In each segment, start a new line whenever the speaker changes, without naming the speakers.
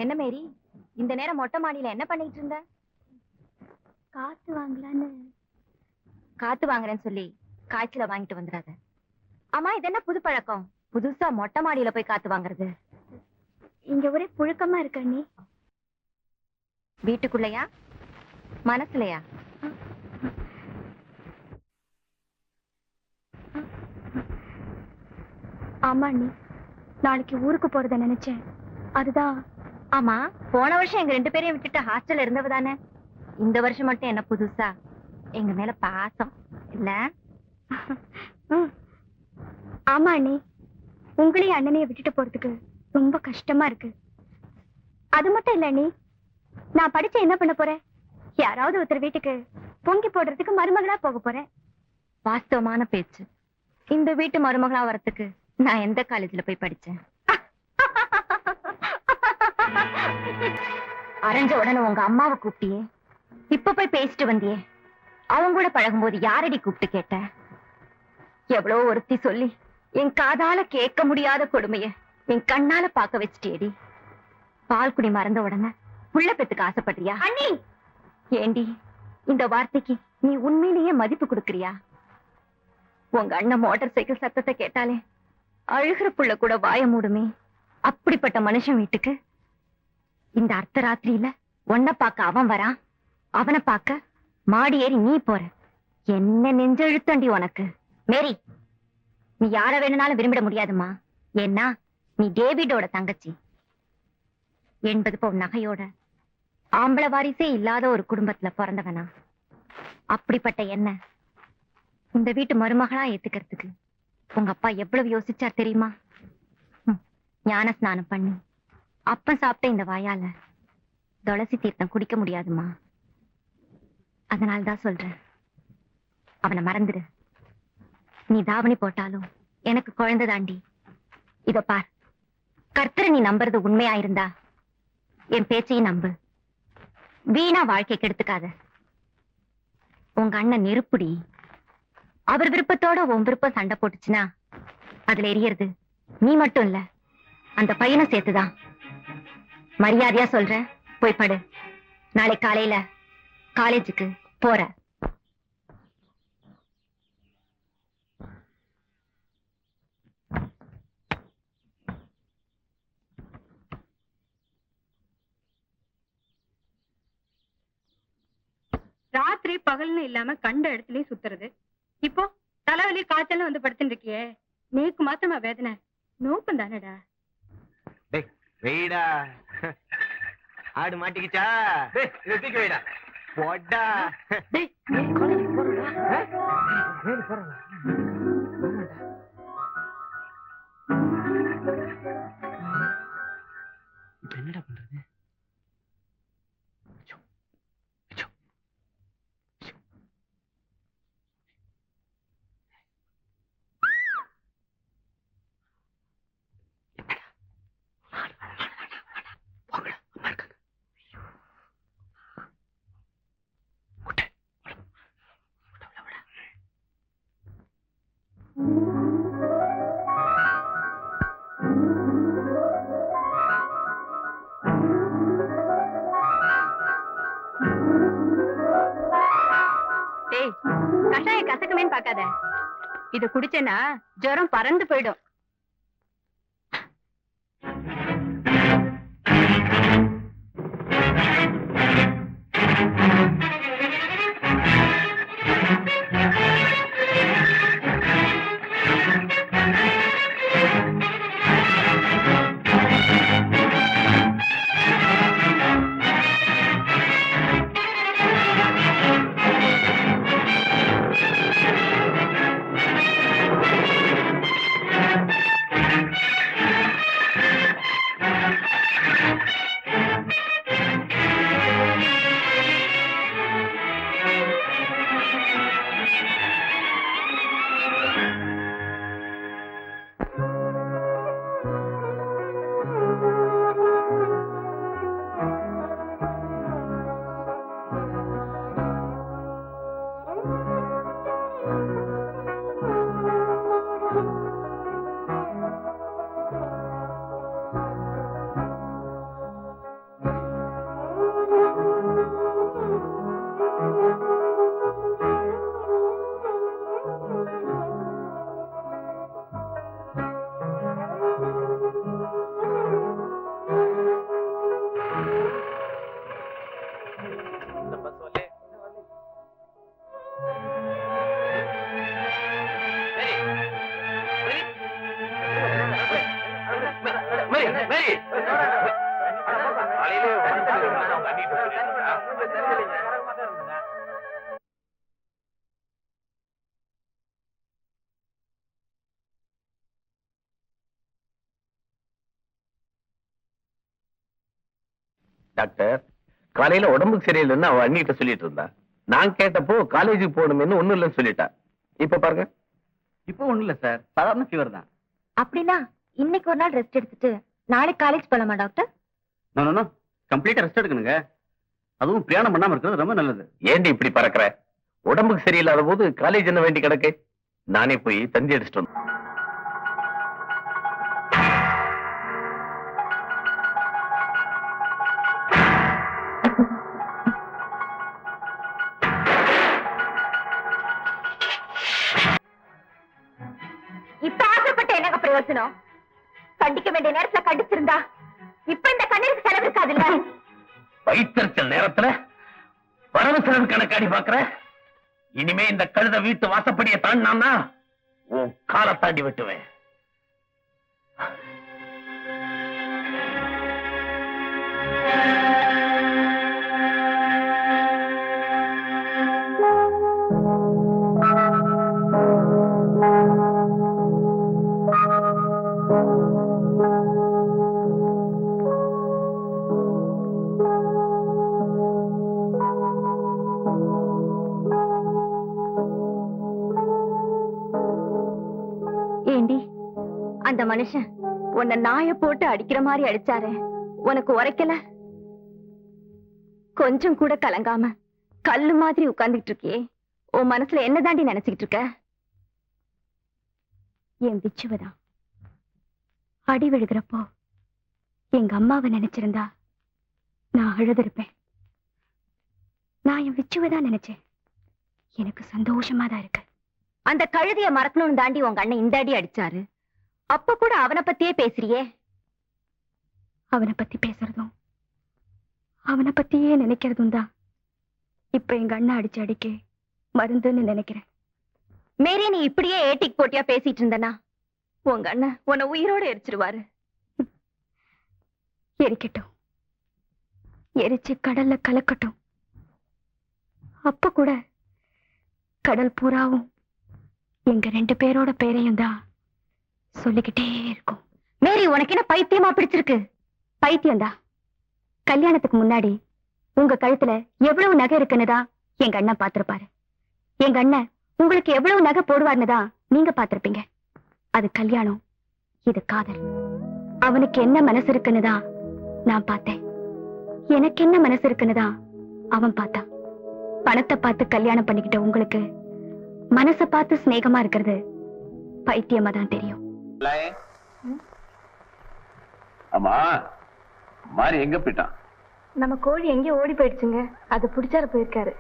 என்ன மேரி, இந்த நேரம் மொட்டை மாடியில என்ன பண்ணிட்டு இருந்த?
காத்து வாங்கலான்னு.
காத்து வாங்குறேன்னு சொல்லி காய்ச்சல வாங்கிட்டு வந்துடாத. ஆமா, இது என்ன புது பழக்கம்? புதுசா மொட்டை மாடியில போய் காத்து வாங்குறது?
இங்க ஒரே புழுக்கமா இருக்கு அண்ணி.
வீட்டுக்குள்ளயா மனசுலயா?
ஆமா அண்ணி, நாளைக்கு ஊருக்கு போறத நினைச்சேன். அதுதான்.
ஆமா, போன வருஷம் எங்க 2 பேரையும் விட்டுட்டு ஹாஸ்டல்ல இருந்தவ தானே. இந்த வருஷம் மட்டும் என்ன புதுசா எங்க மேல பாசம் இல்ல?
ஆமா அண்ணி, உங்களையும் அண்ணனையும் விட்டுட்டு போறதுக்கு ரொம்ப கஷ்டமா இருக்கு. அது மட்டும் இல்ல அண்ணி, நான் படிச்சு என்ன பண்ண போறேன்? யாராவது ஒருத்தர் வீட்டுக்கு பொங்கி போடுறதுக்கு மருமகளா போக போறேன்.
வாஸ்தவமான பேச்சு. இந்த வீட்டு மருமகளா வரத்துக்கு நான் எந்த காலேஜ்ல போய் படிச்சேன்? அரைஞ்ச உடனே உங்க அம்மாவை கூப்பிட்டியே, இப்ப போய் பேசிட்டு வந்தியே, அவங்க கூட பழகும்போது யாரடி கூப்பிட்டு கேட்ட? எவ்வளவு ஒருத்தி சொல்லி என் காதால கேட்க முடியாத கொடுமைய என் கண்ணால பாக்க வச்சுட்டேடி. பால்குடி மறந்த உடனே புள்ள பெத்துக்கு ஆசைப்படுறியா?
அண்ணி,
ஏண்டி இந்த வார்த்தைக்கு நீ உண்மையிலேயே மதிப்பு கொடுக்கறியா? உங்க அண்ணன் மோட்டார் சைக்கிள் சத்தத்தை கேட்டாலே அழுகிற புள்ள கூட வாய மூடுமே. அப்படிப்பட்ட மனுஷன் வீட்டுக்கு இந்த அர்த்தராத்திரியில ஒன்ன பார்க்க அவன் வரான், அவனை பார்க்க மாடி ஏறி நீ போற. என்ன நெஞ்செழுத்தண்டி உனக்கு. மேரி, நீ யார வேணும்னாலும் விரும்பிட முடியாதுமா. ஏன்னா நீ டேவிடோட தங்கச்சி. 80 பவுன் நகையோட ஆம்பளை வாரிசே இல்லாத ஒரு குடும்பத்துல பிறந்தவனா. அப்படிப்பட்ட என்ன இந்த வீட்டு மருமகளா ஏத்துக்கிறதுக்கு உங்க அப்பா எவ்வளவு யோசிச்சார் தெரியுமா? ஞான ஸ்நானம் பண்ணி அப்ப சாப்பிட்ட இந்த வாயால துளசி தீர்த்தம் குடிக்க முடியாதுமா. அதனால்தான் சொல்றேன், அவனை மறந்துடு. நீ தாவணி போட்டாலும் எனக்கு குழந்தை தாண்டி. இதோ பார், கர்த்தரை நீ நம்புறது உண்மையாயிருந்தா என் பேச்சையும் நம்பு. வீணா வாழ்க்கை கெடுத்துக்காத. உங்க அண்ணன் நெருப்புடி. அவர் விருப்பத்தோட உன் விருப்பம் சண்டை போட்டுச்சுன்னா அதுல எரியறது நீ மட்டும் இல்ல, அந்த பையனும் சேர்த்துதான். மரியாதையா சொல்றேன், போய் படு. நாளை காலையில காலேஜுக்கு போற.
ராத்திரி பகல்னு இல்லாம கண்ட இடத்துலயும் சுத்துறது. இப்போ தலைவலி காய்ச்சல் வந்து படுத்துட்டு இருக்கியே, நீக்கு மாத்திரமா வேதனை? நோக்கம் தானடா.
வெயிடா, ஆடு மாட்டிக்கிச்சா? இதை தூக்கி வைடா. போடா. என்னடா பண்றது?
கஷாய கசக்குமேன்னு பாக்காத. இது குடிச்சேன்னா ஜுரம் பறந்து போயிடும்.
மாறி காலையிலே அவங்க அண்ணிட்டு சொல்லிருந்தா டாக்டர் காலையில உடம்புக்கு சரியில்லைன்னு அவ அண்ணிட்ட சொல்லிட்டு இருந்தா. நான் கேட்டப்போ காலேஜுக்கு போகணும்னு ஒண்ணும் இல்லைன்னு சொல்லிட்டா. இப்ப பாருங்க.
இப்போ ஒண்ணும் இல்ல சார், சாதாரண ஃபீவர் தான்.
அப்படின்னா இன்னைக்கு ஒரு நாள் ரெஸ்ட் எடுத்துட்டு நாளைக்கு காலேஜ் போலாமா டாக்டர்?
நோ கம்ப்ளீட்டா ரெஸ்ட் எடுக்கணுங்க. அதுவும் பிரயாணம் பண்ணாம இருக்கிறது ரொம்ப நல்லது.
ஏண்டி இப்படி பறக்குற? உடம்புக்கு சரியில்லாத போது காலேஜ் என்ன வேண்டி கிடக்கு? நானே போய் தந்தி அடிச்சிட்டு வந்தேன்.
இப்ப ஆசைப்பட்ட என்னங்க பிரயோஜனம்? கண்டிக்க வேண்டிய நேரத்துல கண்டிச்சிருந்தா இப்ப இந்த கண்ணீருக்கு செலவு இருக்காதுல்ல.
வயிற்றுச்சல் நேரத்துல வரவு செலவு கணக்காடி பாக்குற. இனிமே இந்த கழுத வீட்டு வாசப்படியை தாண்டினான்னா உன் காலை தாண்டி விட்டுவேன்.
ஏண்டி அந்த மனுஷன் உன்னை நாய போட்டு அடிக்கிற மாதிரி அடிச்சாரே, உனக்கு உரைக்கல? கொஞ்சம் கூட கலங்காம கல்லு மாதிரி உட்கார்ந்துட்டு இருக்கியே, உன் மனசுல என்ன தாண்டி நினைச்சுக்கிட்டு இருக்க?
என் பிச்சுவதான் அடி விழுகிறப்போ எங்க அம்மாவை நினைச்சிருந்தா நான் அழுதுருப்பேன். நான் என் பிச்சுவதான் நினைச்சேன். எனக்கு சந்தோஷமா தான் இருக்கு.
அந்த கழுதைய மறக்கணும்னு தாண்டி உங்க அண்ணன் இந்த அடி அடிச்சாரு. அப்ப கூட அவனை பத்தியே பேசுறியே.
அவனை பத்தி பேசுறதும் அவனை பத்தியே நினைக்கிறதும் தான் இப்ப எங்க அண்ணன் அடிச்சு அடிக்க மருந்துன்னு நினைக்கிறேன்.
மேரி, நீ இப்படியே ஏட்டிக்கு போட்டியா பேசிட்டு இருந்தனா உங்க அண்ணன் உன்னை உயிரோட எரிச்சிருவாரு.
எரிக்கட்டும், எரிச்சு கடல்ல கலக்கட்டும். அப்ப கூட கடல் பூராவும் எங்க 2 பேரோட பேரையும் தான் சொல்லிக்கிட்டே இருக்கும்.
மேரி, உனக்கு என்ன பைத்தியமா பிடிச்சிருக்கு?
பைத்தியம்தான். கல்யாணத்துக்கு முன்னாடி உங்க கழுத்துல எவ்வளவு நகை இருக்குன்னு தான் எங்க அண்ணன் பாத்திருப்பாரு. எங்க அண்ணன் உங்களுக்கு எவ்வளவு நகை போடுவார்னு தான் நீங்க பாத்திருப்பீங்க. அது கல்யாணம், இது காதல். அவனுக்கு என்ன மனசு இருக்குன்னு தான் நான் பார்த்தேன். எனக்கு என்ன மனசு இருக்குன்னு தான் அவன் பார்த்தான். பணத்தை பார்த்து கல்யாணம் பண்ணிக்கிட்ட உங்களுக்கு மனச பார்த்து சிநேகமா இருக்கிறது பைத்தியமா தான் தெரியும்.
ஆமா, மாறி எங்க போயிட்டான்?
நம்ம கோழி எங்கேயோ ஓடி போயிடுச்சுங்க. அது பிடிச்சாரு போயிருக்காரு.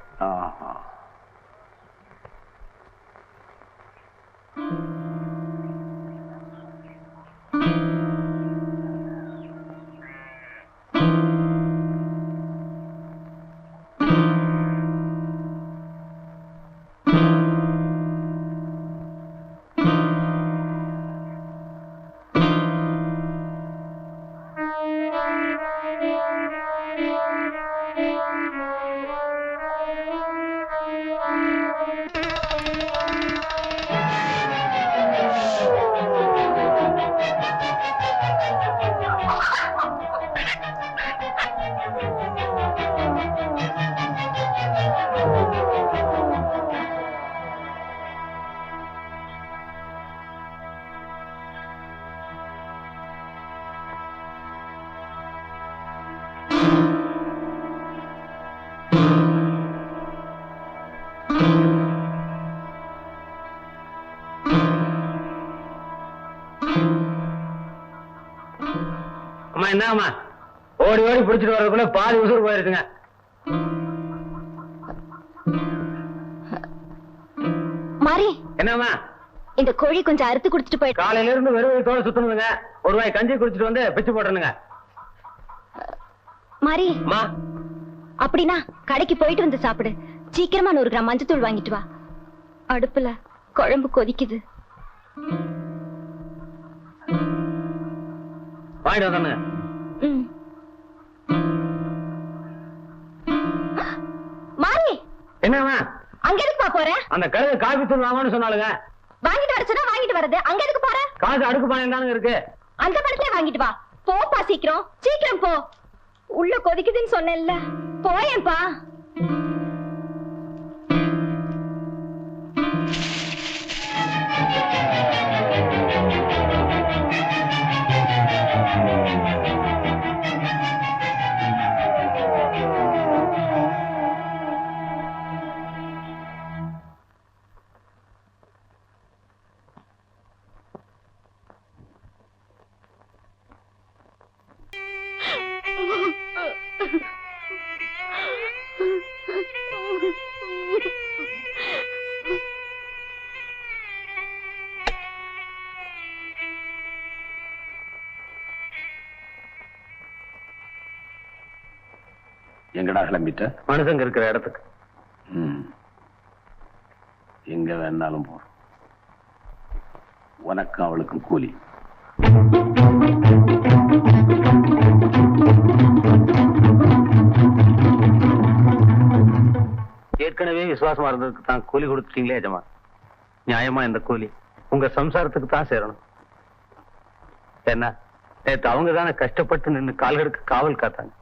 அம்மா என்னம்மா ஓடி ஓடி பிடிச்சிட்டு வர்றதுக்குள்ள பாதி உசுறு போயிருக்குங்க.
மாறி,
என்னம்மா
இந்த கோழி கொஞ்சம் அறுத்து குடிச்சிட்டு போயிட்டு.
காலையில இருந்து வெறும் வயித்தோட சுத்தணுங்க. ஒரு வாய் கஞ்சி குடிச்சிட்டு வந்து பிச்சு போட்டுருங்க.
மாறி,
அம்மா
அப்படின்னா கடைக்கு போயிட்டு வந்து சாப்பிடு. சீக்கிரமா 100 கிராம் மஞ்சத்தூள் வாங்கிட்டு வா. அடுப்புல குழம்பு கொதிக்குது.
வாங்கிட்டு வந்தானுங்க. என்னம்மா
அங்க எதுக்குப்பா போற?
அந்த கழுதை காபி தூள் வாங்கன்னு சொன்னாலுங்க.
வாங்கிட்டு வர சொன்னா வாங்கிட்டு வரது, அங்க எதுக்கு போற?
காசு அடுக்கு பானை தானுங்க இருக்கு.
அந்த படத்துல வாங்கிட்டு வா. போப்பா சீக்கிரம், சீக்கிரம் போ. உள்ள கொதிக்குதுன்னு சொன்னேன்ல, போயேன்பா.
எங்கடா கிளம்பிட்ட?
மனுஷங்க இருக்கிற இடத்துக்கு.
எங்க வேணாலும் போ. உனக்கும் அவளுக்கும் கூலி.
ஏற்கனவே விசுவாசமா இருந்ததுக்கு தான் கூலி கொடுத்துட்டீங்களே எஜமா. நியாயமா இந்த கூலி உங்க சம்சாரத்துக்கு தான் சேரணும். என்ன நேற்று அவங்க தானே கஷ்டப்பட்டு நின்று கால்களுக்கு காவல் காத்தாங்க.